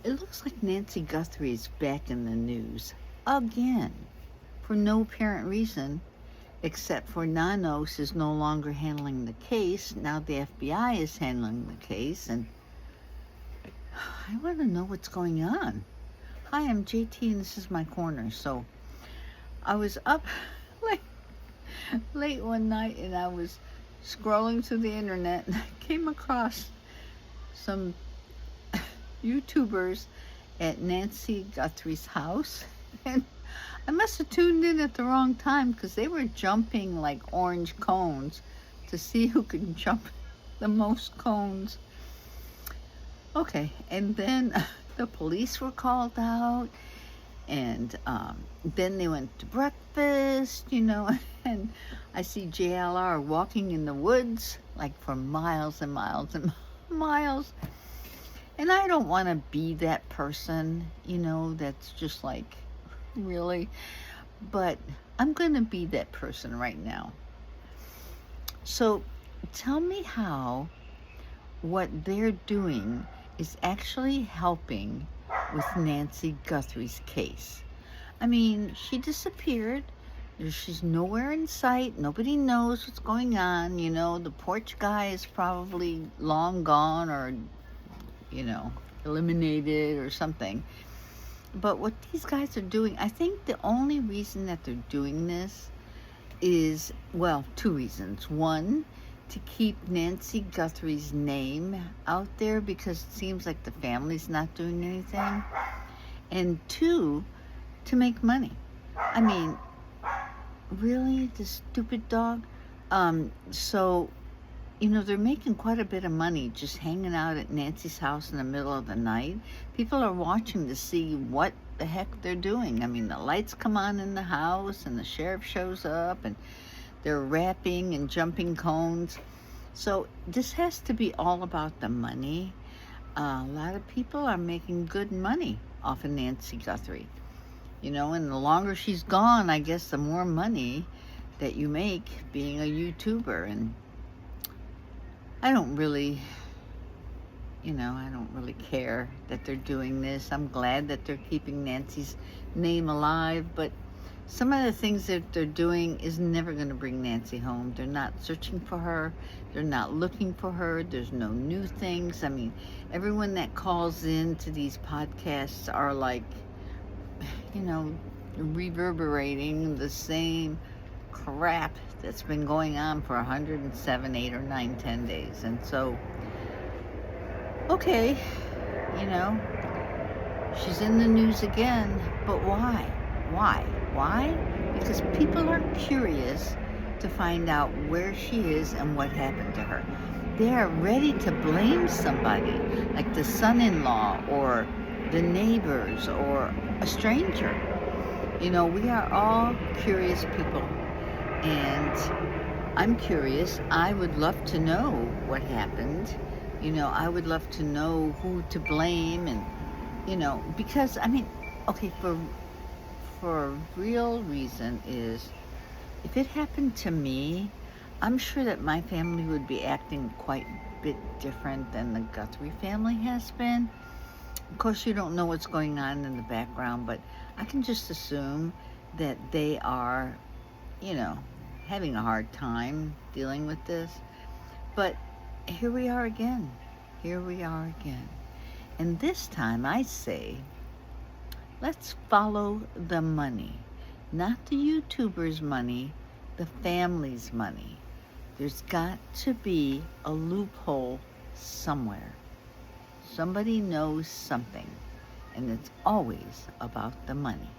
It looks like Nancy Guthrie is back in the news again for no apparent reason except for Nanos is no longer handling the case. Now the FBI is handling the case, and I want to know what's going on. Hi, I'm JT, and this is my corner. So I was up late, late one night, and I was scrolling through the internet, and I came across some YouTubers at Nancy Guthrie's house, and I must have tuned in at the wrong time because they were jumping like orange cones to see who could jump the most cones. Okay, and then the police were called out, and then they went to breakfast, and I see JLR walking in the woods like for miles and miles and miles. And I don't want to be that person, that's just like, really. But I'm going to be that person right now. So tell me how what they're doing is actually helping with Nancy Guthrie's case. I mean, she disappeared. She's nowhere in sight. Nobody knows what's going on. The porch guy is probably long gone or, eliminated or something. But what these guys are doing, I think the only reason that they're doing this is, well, two reasons. One, to keep Nancy Guthrie's name out there because it seems like the family's not doing anything. And two, to make money. I mean, really? This stupid dog? So, they're making quite a bit of money just hanging out at Nancy's house in the middle of the night. People are watching to see what the heck they're doing. I mean, the lights come on in the house and the sheriff shows up and they're rapping and jumping cones. So this has to be all about the money. A lot of people are making good money off of Nancy Guthrie. And the longer she's gone, I guess the more money that you make being a YouTuber. And I don't really care that they're doing this. I'm glad that they're keeping Nancy's name alive, but some of the things that they're doing is never going to bring Nancy home. They're not searching for her. They're not looking for her. There's no new things. I mean, everyone that calls in to these podcasts are like, reverberating the same crap that's been going on for 107, 8 or 9, 10 days. And so, okay, she's in the news again, but why? Why? Because people are curious to find out where she is and what happened to her. They are ready to blame somebody, like the son-in-law or the neighbors or a stranger. We are all curious people, and I'm curious. I would love to know what happened. I would love to know who to blame, and because okay, for a real reason is, if it happened to me, I'm sure that my family would be acting quite a bit different than the Guthrie family has been. Of course, you don't know what's going on in the background, but I can just assume that they are, having a hard time dealing with this. But here we are again. And this time I say, let's follow the money. Not the YouTuber's money, the family's money. There's got to be a loophole somewhere. Somebody knows something, and it's always about the money.